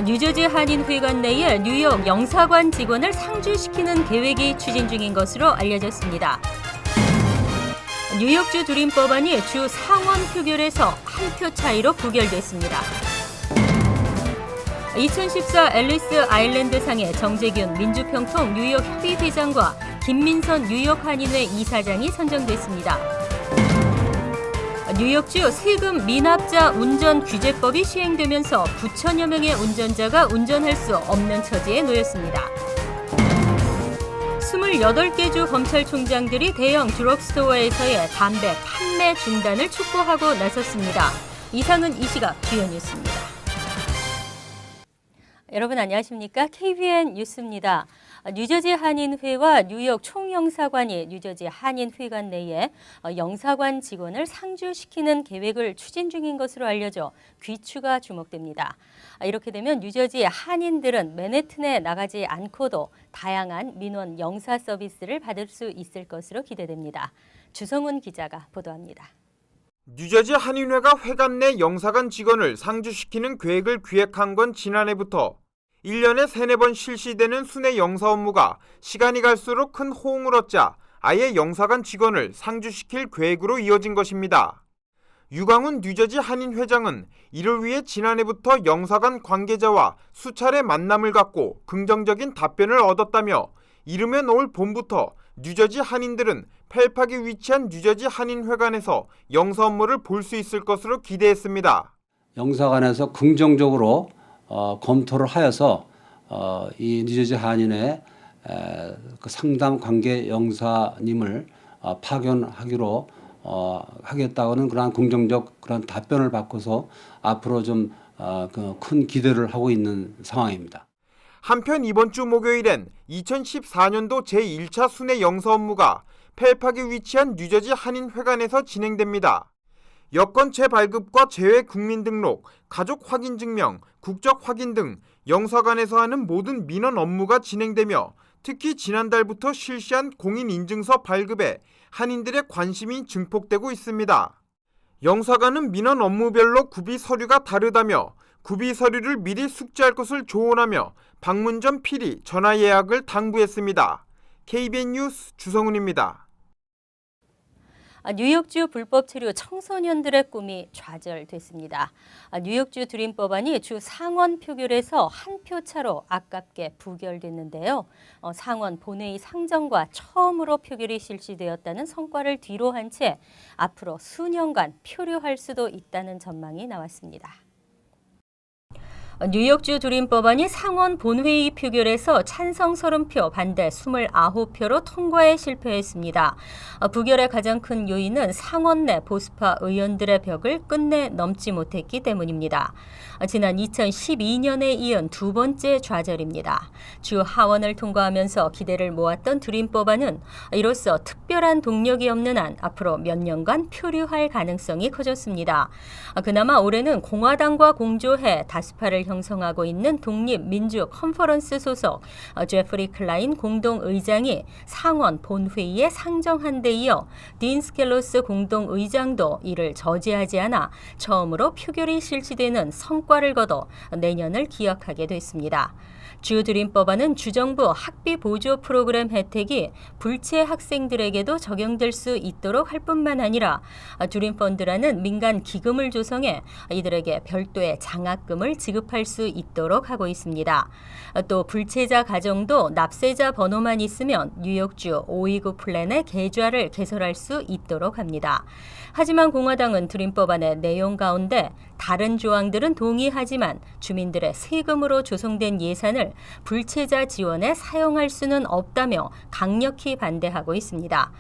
뉴저지 한인회관 내에 뉴욕 영사관 직원을 상주시키는 계획이 추진 중인 것으로 알려졌습니다. 뉴욕주 두림법안이 주 상원 표결에서 한 표 차이로 부결됐습니다. 2014 앨리스 아일랜드상의 정재균 민주평통 뉴욕 협의회장과 김민선 뉴욕 한인회 이사장이 선정됐습니다. 뉴욕주 세금 미납자 운전 규제법이 시행되면서 9천여 명의 운전자가 운전할 수 없는 처지에 놓였습니다. 28개 주 검찰총장들이 대형 드럭스토어에서의 담배 판매 중단을 촉구하고 나섰습니다. 이상은 이 시각 주요 뉴스입니다. 여러분 안녕하십니까? KBN 뉴스입니다. 뉴저지 한인회와 뉴욕 총영사관이 뉴저지 한인회관 내에 영사관 직원을 상주시키는 계획을 추진 중인 것으로 알려져 귀추가 주목됩니다. 이렇게 되면 뉴저지 한인들은 맨해튼에 나가지 않고도 다양한 민원 영사 서비스를 받을 수 있을 것으로 기대됩니다. 주성훈 기자가 보도합니다. 뉴저지 한인회가 회관 내 영사관 직원을 상주시키는 계획을 기획한 건 지난해부터 1년에 3-4번 실시되는 순회 영사 업무가 시간이 갈수록 큰 호응을 얻자 아예 영사관 직원을 상주시킬 계획으로 이어진 것입니다. 유광훈 뉴저지 한인 회장은 이를 위해 지난해부터 영사관 관계자와 수차례 만남을 갖고 긍정적인 답변을 얻었다며 이르면 올 봄부터 뉴저지 한인들은 펠팍에 위치한 뉴저지 한인회관에서 영사 업무를 볼 수 있을 것으로 기대했습니다. 영사관에서 긍정적으로 검토를 하여서 이 뉴저지 한인회 그 상담 관계 영사님을 파견하기로 하겠다고는 그런 긍정적 그런 답변을 받고서 앞으로 좀 큰 기대를 하고 있는 상황입니다. 한편 이번 주 목요일엔 2014년도 제1차 순회 영사 업무가 펠팍에 위치한 뉴저지 한인회관에서 진행됩니다. 여권 재발급과 재외 국민등록, 가족 확인 증명, 국적 확인 등 영사관에서 하는 모든 민원 업무가 진행되며 특히 지난달부터 실시한 공인인증서 발급에 한인들의 관심이 증폭되고 있습니다. 영사관은 민원 업무별로 구비 서류가 다르다며 구비 서류를 미리 숙지할 것을 조언하며 방문 전 필히 전화 예약을 당부했습니다. KBN 뉴스 주성훈입니다. 뉴욕주 불법 체류 청소년들의 꿈이 좌절됐습니다. 뉴욕주 드림법안이 주 상원 표결에서 한 표 차로 아깝게 부결됐는데요. 상원 본회의 상정과 처음으로 표결이 실시되었다는 성과를 뒤로 한 채 앞으로 수년간 표류할 수도 있다는 전망이 나왔습니다. 뉴욕주 드림법안이 상원 본회의 표결에서 찬성 30표, 반대 29표로 통과에 실패했습니다. 부결의 가장 큰 요인은 상원 내 보수파 의원들의 벽을 끝내 넘지 못했기 때문입니다. 지난 2012년에 이은 두 번째 좌절입니다. 주 하원을 통과하면서 기대를 모았던 드림법안은 이로써 특별한 동력이 없는 한 앞으로 몇 년간 표류할 가능성이 커졌습니다. 그나마 올해는 공화당과 공조해 다수파를 형성하고 있는 독립민주 컨퍼런스 소속 제프리 클라인 공동의장이 상원 본회의에 상정한 데 이어 딘 스켈로스 공동의장도 이를 저지하지 않아 처음으로 표결이 실시되는 성과를 거둬 내년을 기약하게 됐습니다. 주 드림법안은 주정부 학비 보조 프로그램 혜택이 불체 학생들에게도 적용될 수 있도록 할 뿐만 아니라 드림펀드라는 민간 기금을 조성해 이들에게 별도의 장학금을 지급할 수 있도록 하고 있습니다. 또 불체자 가정도 납세자 번호만 있으면 뉴욕주 529 플랜의 계좌를 개설할 수 있도록 합니다. 하지만 공화당은 드림법안의 내용 가운데 다른 조항들은 동의하지만 주민들의 세금으로 조성된 예산을 불체자 지원에 사용할 수는 없다며 강력히 반대하고 있습니다.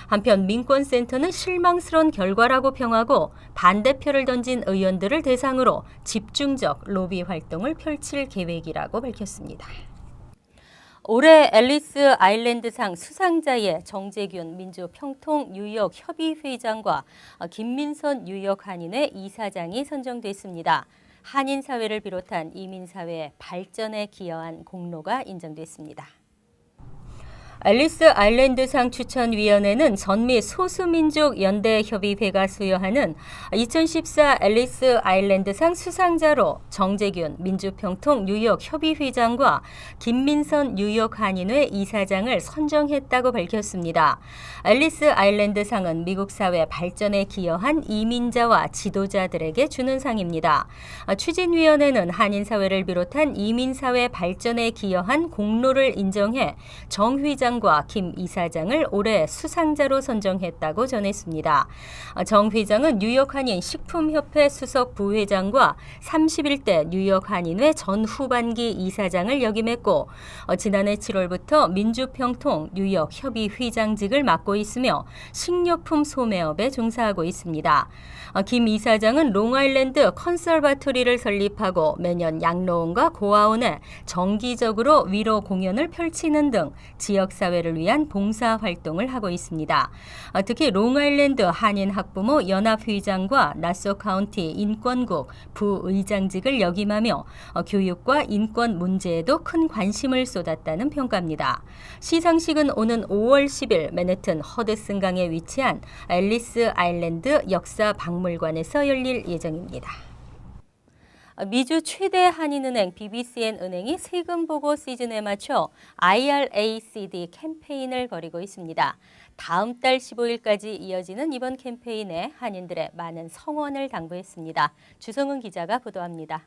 한편 민권센터는 실망스러운 결과라고 평하고 반대표를 던진 의원들을 대상으로 집중적 로비 활동을 펼칠 계획이라고 밝혔습니다. 올해 앨리스 아일랜드상 수상자의 정재균 민주평통 뉴욕 협의회장과 김민선 뉴욕 한인회 이사장이 선정됐습니다. 한인 사회를 비롯한 이민 사회의 발전에 기여한 공로가 인정됐습니다. 앨리스 아일랜드상 추천위원회는 전미 소수민족연대협의회가 수여하는 2014 앨리스 아일랜드상 수상자로 정재균 민주평통 뉴욕 협의회장과 김민선 뉴욕 한인회 이사장을 선정했다고 밝혔습니다. 앨리스 아일랜드상은 미국 사회 발전에 기여한 이민자와 지도자들에게 주는 상입니다. 추진위원회는 한인사회를 비롯한 이민사회 발전에 기여한 공로를 인정해 정 회장과 김 이사장을 올해 수상자로 선정했다고 전했습니다. 정 회장은 뉴욕 한인 식품협회 수석 부회장과 31대 뉴욕 한인회 전 후반기 이사장을 역임했고 지난해 7월부터 민주평통 뉴욕 협의회장직을 맡고 있으며 식료품 소매업에 종사하고 있습니다. 김 이사장은 롱아일랜드 컨설바토리를 설립하고 매년 양로원과 고아원에 정기적으로 위로 공연을 펼치는 등 지역사회를 위한 봉사활동을 하고 있습니다. 특히 롱아일랜드 한인 학부모 연합회장과 나소 카운티 인권국 부의장직을 역임하며 교육과 인권 문제에도 큰 관심을 쏟았다는 평가입니다. 시상식은 오는 5월 10일 맨해튼 허드슨강에 위치한 앨리스 아일랜드 역사박물관에서 열릴 예정입니다. 미주 최대 한인은행 BBCN 은행이 세금 보고 시즌에 맞춰 IRA-CD 캠페인을 벌이고 있습니다. 다음 달 15일까지 이어지는 이번 캠페인에 한인들의 많은 성원을 당부했습니다. 주성은 기자가 보도합니다.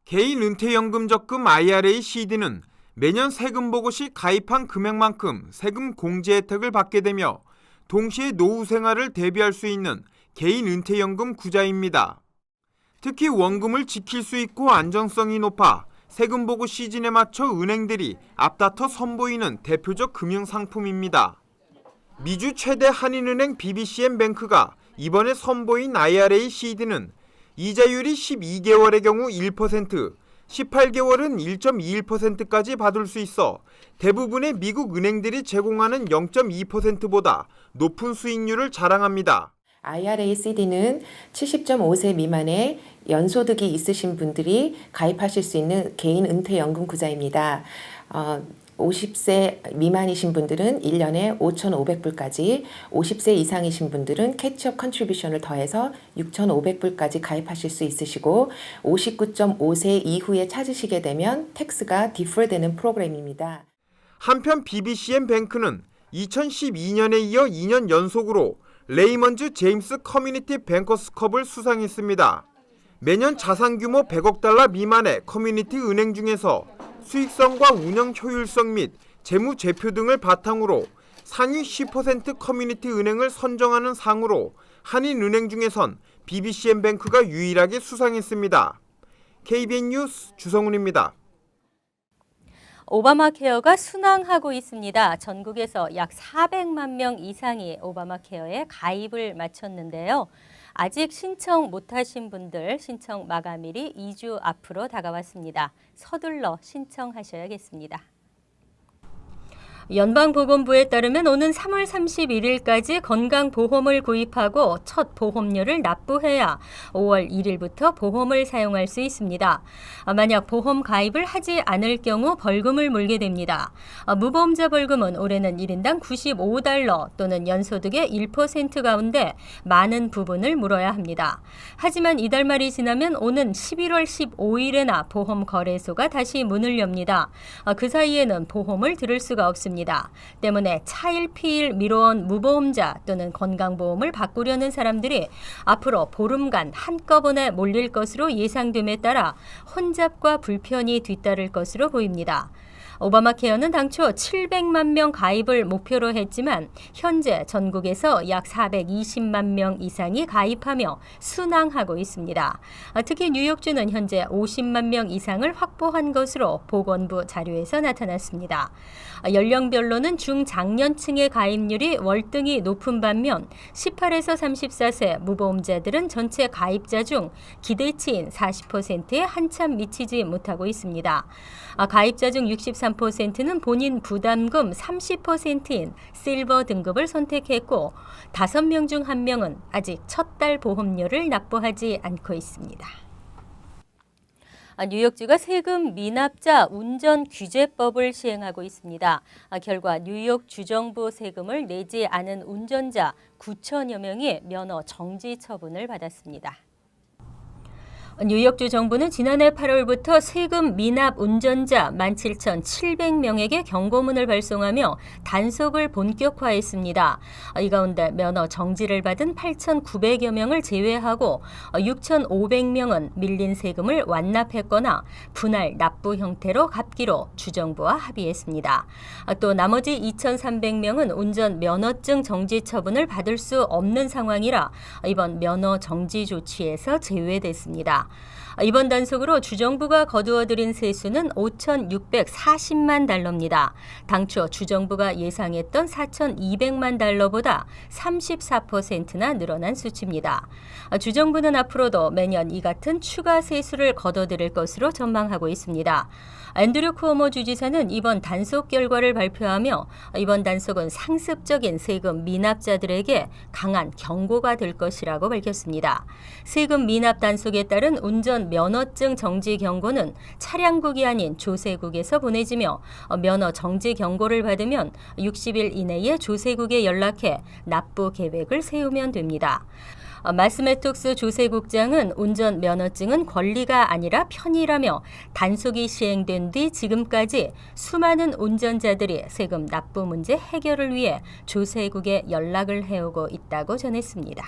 개인 은퇴연금 적금 IRA-CD는 매년 세금 보고 시 가입한 금액만큼 세금 공제 혜택을 받게 되며 동시에 노후 생활을 대비할 수 있는 개인 은퇴연금 구자입니다. 특히 원금을 지킬 수 있고 안정성이 높아 세금 보고 시즌에 맞춰 은행들이 앞다퉈 선보이는 대표적 금융상품입니다. 미주 최대 한인은행 BBCN뱅크가 이번에 선보인 IRA-CD는 이자율이 12개월의 경우 1%, 18개월은 1.21%까지 받을 수 있어 대부분의 미국 은행들이 제공하는 0.2%보다 높은 수익률을 자랑합니다. IRA-CD는 70.5세 미만의 연소득이 있으신 분들이 가입하실 수 있는 개인 은퇴연금 구자입니다. 50세 미만이신 분들은 1년에 5,500불까지, 50세 이상이신 분들은 캐치업 컨트리뷰션을 더해서 6,500불까지 가입하실 수 있으시고 59.5세 이후에 찾으시게 되면 텍스가 디퍼되는 프로그램입니다. 한편 BBCN뱅크는 2012년에 이어 2년 연속으로 레이먼즈 제임스 커뮤니티 뱅커스컵을 수상했습니다. 매년 자산 규모 100억 달러 미만의 커뮤니티 은행 중에서 수익성과 운영 효율성 및 재무 제표 등을 바탕으로 상위 10% 커뮤니티 은행을 선정하는 상으로 한인은행 중에선 BBCN뱅크가 유일하게 수상했습니다. KBN 뉴스 주성훈입니다. 오바마 케어가 순항하고 있습니다. 전국에서 약 400만 명 이상이 오바마 케어에 가입을 마쳤는데요. 아직 신청 못하신 분들 신청 마감일이 2주 앞으로 다가왔습니다. 서둘러 신청하셔야겠습니다. 연방보건부에 따르면 오는 3월 31일까지 건강보험을 구입하고 첫 보험료를 납부해야 5월 1일부터 보험을 사용할 수 있습니다. 만약 보험 가입을 하지 않을 경우 벌금을 물게 됩니다. 무보험자 벌금은 올해는 1인당 95달러 또는 연소득의 1% 가운데 많은 부분을 물어야 합니다. 하지만 이달 말이 지나면 오는 11월 15일에나 보험 거래소가 다시 문을 엽니다. 그 사이에는 보험을 들을 수가 없습니다. 때문에 차일피일 미뤄온 무보험자 또는 건강보험을 바꾸려는 사람들이 앞으로 보름간 한꺼번에 몰릴 것으로 예상됨에 따라 혼잡과 불편이 뒤따를 것으로 보입니다. 오바마 케어는 당초 700만 명 가입을 목표로 했지만 현재 전국에서 약 420만 명 이상이 가입하며 순항하고 있습니다. 특히 뉴욕주는 현재 50만 명 이상을 확보한 것으로 보건부 자료에서 나타났습니다. 연령별로는 중장년층의 가입률이 월등히 높은 반면 18에서 34세 무보험자들은 전체 가입자 중 기대치인 40%에 한참 미치지 못하고 있습니다. 가입자 중 63%는 본인 부담금 30%인 실버 등급을 선택했고 5명 중 1명은 아직 첫 달 보험료를 납부하지 않고 있습니다. 뉴욕주가 세금 미납자 운전 규제법을 시행하고 있습니다. 결과 뉴욕 주정부 세금을 내지 않은 운전자 9천여 명이 면허 정지 처분을 받았습니다. 뉴욕주 정부는 지난해 8월부터 세금 미납 운전자 17,700명에게 경고문을 발송하며 단속을 본격화했습니다. 이 가운데 면허 정지를 받은 8,900여 명을 제외하고 6,500명은 밀린 세금을 완납했거나 분할 납부 형태로 갚기로 주정부와 합의했습니다. 또 나머지 2,300명은 운전 면허증 정지 처분을 받을 수 없는 상황이라 이번 면허 정지 조치에서 제외됐습니다. 이번 단속으로 주정부가 거두어들인 세수는 5,640만 달러입니다. 당초 주정부가 예상했던 4,200만 달러보다 34%나 늘어난 수치입니다. 주정부는 앞으로도 매년 이 같은 추가 세수를 거둬들일 것으로 전망하고 있습니다. 앤드류 쿠오모 주지사는 이번 단속 결과를 발표하며 이번 단속은 상습적인 세금 미납자들에게 강한 경고가 될 것이라고 밝혔습니다. 세금 미납 단속에 따른 운전 면허증 정지 경고는 차량국이 아닌 조세국에서 보내지며 면허 정지 경고를 받으면 60일 이내에 조세국에 연락해 납부 계획을 세우면 됩니다. 마스메톡스 조세국장은 운전 면허증은 권리가 아니라 편의라며 단속이 시행된 뒤 지금까지 수많은 운전자들이 세금 납부 문제 해결을 위해 조세국에 연락을 해오고 있다고 전했습니다.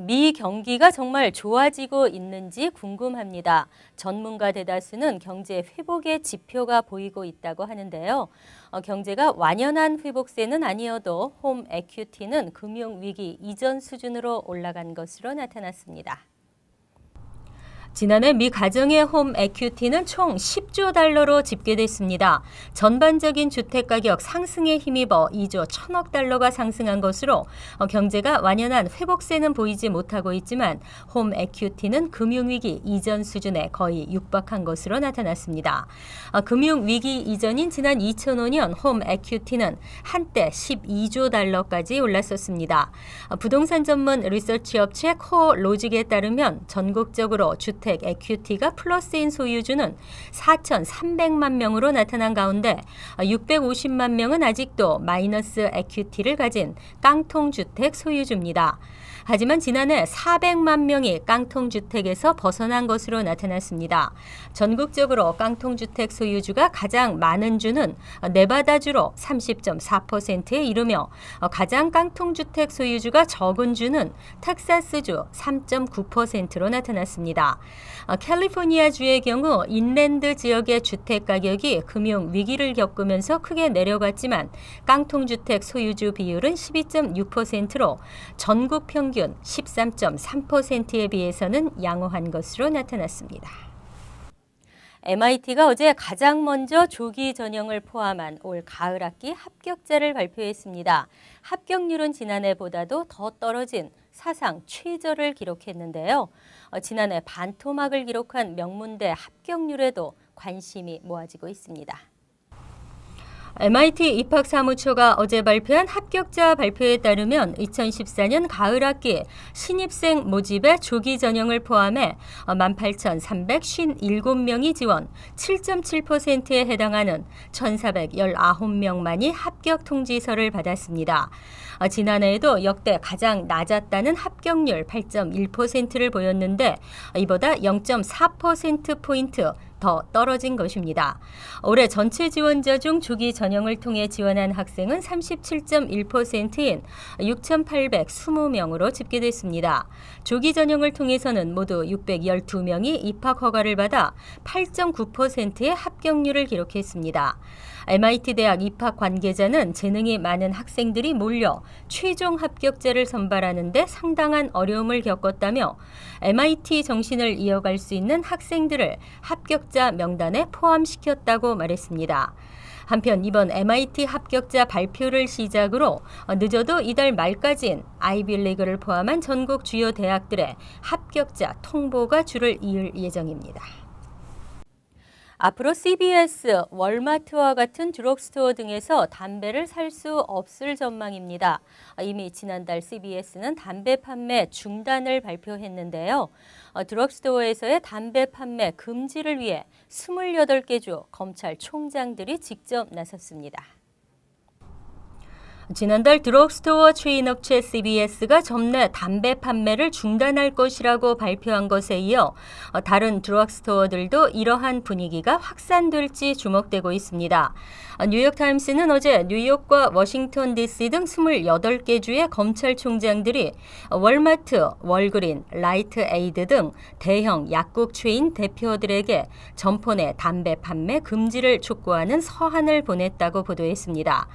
미 경기가 정말 좋아지고 있는지 궁금합니다. 전문가 대다수는 경제 회복의 지표가 보이고 있다고 하는데요. 경제가 완연한 회복세는 아니어도 홈 에큐티는 금융위기 이전 수준으로 올라간 것으로 나타났습니다. 지난해 미 가정의 홈 에큐티는 총 10조 달러로 집계됐습니다. 전반적인 주택가격 상승에 힘입어 2조 1천억 달러가 상승한 것으로 경제가 완연한 회복세는 보이지 못하고 있지만 홈 에큐티는 금융위기 이전 수준에 거의 육박한 것으로 나타났습니다. 금융위기 이전인 지난 2005년 홈 에큐티는 한때 12조 달러까지 올랐었습니다. 부동산 전문 리서치 업체 코어 로직에 따르면 전국적으로 주택 에큐티가 플러스인 소유주는 4,300만 명으로 나타난 가운데 650만 명은 아직도 마이너스 에큐티를 가진 깡통주택 소유주입니다. 하지만 지난해 400만 명이 깡통주택에서 벗어난 것으로 나타났습니다. 전국적으로 깡통주택 소유주가 가장 많은 주는 네바다주로 30.4%에 이르며 가장 깡통주택 소유주가 적은 주는 텍사스주 3.9%로 나타났습니다. 캘리포니아주의 경우 인랜드 지역의 주택 가격이 금융 위기를 겪으면서 크게 내려갔지만 깡통주택 소유주 비율은 12.6%로 전국 평균 13.3%에 비해서는 양호한 것으로 나타났습니다. MIT가 어제 가장 먼저 조기 전형을 포함한 올 가을 학기 합격자를 발표했습니다. 합격률은 지난해보다도 더 떨어진 사상 최저를 기록했는데요. 지난해 반토막을 기록한 명문대 합격률에도 관심이 모아지고 있습니다. MIT 입학사무처가 어제 발표한 합격자 발표에 따르면 2014년 가을 학기 신입생 모집의 조기 전형을 포함해 18,357명이 지원, 7.7%에 해당하는 1,419명만이 합격 통지서를 받았습니다. 지난해에도 역대 가장 낮았다는 합격률 8.1%를 보였는데 이보다 0.4%포인트 더 떨어진 것입니다. 올해 전체 지원자 중 조기 전형을 통해 지원한 학생은 37.1%인 6,820명으로 집계됐습니다. 조기 전형을 통해서는 모두 612명이 입학 허가를 받아 8.9%의 합격률을 기록했습니다. MIT 대학 입학 관계자는 재능이 많은 학생들이 몰려 최종 합격자를 선발하는 데 상당한 어려움을 겪었다며 MIT 정신을 이어갈 수 있는 학생들을 합격자 명단에 포함시켰다고 말했습니다. 한편 이번 MIT 합격자 발표를 시작으로 늦어도 이달 말까지는 아이비리그를 포함한 전국 주요 대학들의 합격자 통보가 줄을 이을 예정입니다. 앞으로 CVS, 월마트와 같은 드럭스토어 등에서 담배를 살 수 없을 전망입니다. 이미 지난달 CVS는 담배 판매 중단을 발표했는데요. 드럭스토어에서의 담배 판매 금지를 위해 28개 주 검찰총장들이 직접 나섰습니다. 지난달 드럭스토어 체인 업체 CVS가 접내 담배 판매를 중단할 것이라고 발표한 것에 이어 다른 드럭스토어들도 이러한 분위기가 확산될지 주목되고 있습니다. 뉴욕타임스는 어제 뉴욕과 워싱턴 DC 등 28개 주의 검찰총장들이 월마트, 월그린, 라이트 에이드 등 대형 약국 체인 대표들에게 점포 내 담배 판매 금지를 촉구하는 서한을 보냈다고 보도했습니다.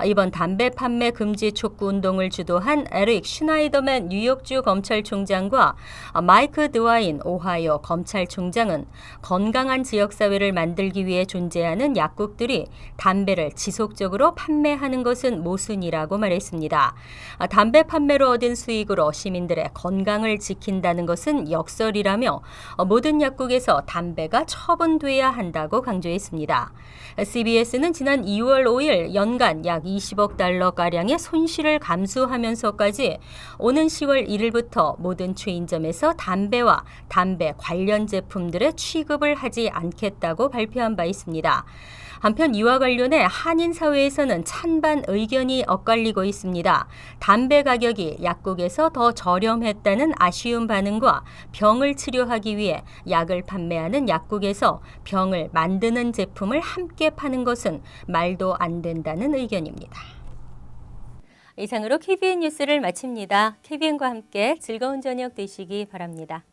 이번 담배 판매 금지 촉구 운동을 주도한 에릭 슈나이더맨 뉴욕주 검찰총장과 마이크 드와인 오하이오 검찰총장은 건강한 지역사회를 만들기 위해 존재하는 약국들이 담배를 지속적으로 판매하는 것은 모순이라고 말했습니다. 담배 판매로 얻은 수익으로 시민들의 건강을 지킨다는 것은 역설이라며 모든 약국에서 담배가 처분돼야 한다고 강조했습니다. CBS는 지난 2월 5일 연간 약 20억 달러가량의 손실을 감수하면서까지 오는 10월 1일부터 모든 체인점에서 담배와 담배 관련 제품들의 취급을 하지 않겠다고 발표한 바 있습니다. 한편 이와 관련해 한인 사회에서는 찬반 의견이 엇갈리고 있습니다. 담배 가격이 약국에서 더 저렴했다는 아쉬운 반응과 병을 치료하기 위해 약을 판매하는 약국에서 병을 만드는 제품을 함께 파는 것은 말도 안 된다는 의견입니다. 이상으로 KBN 뉴스를 마칩니다. KBN과 함께 즐거운 저녁 되시기 바랍니다.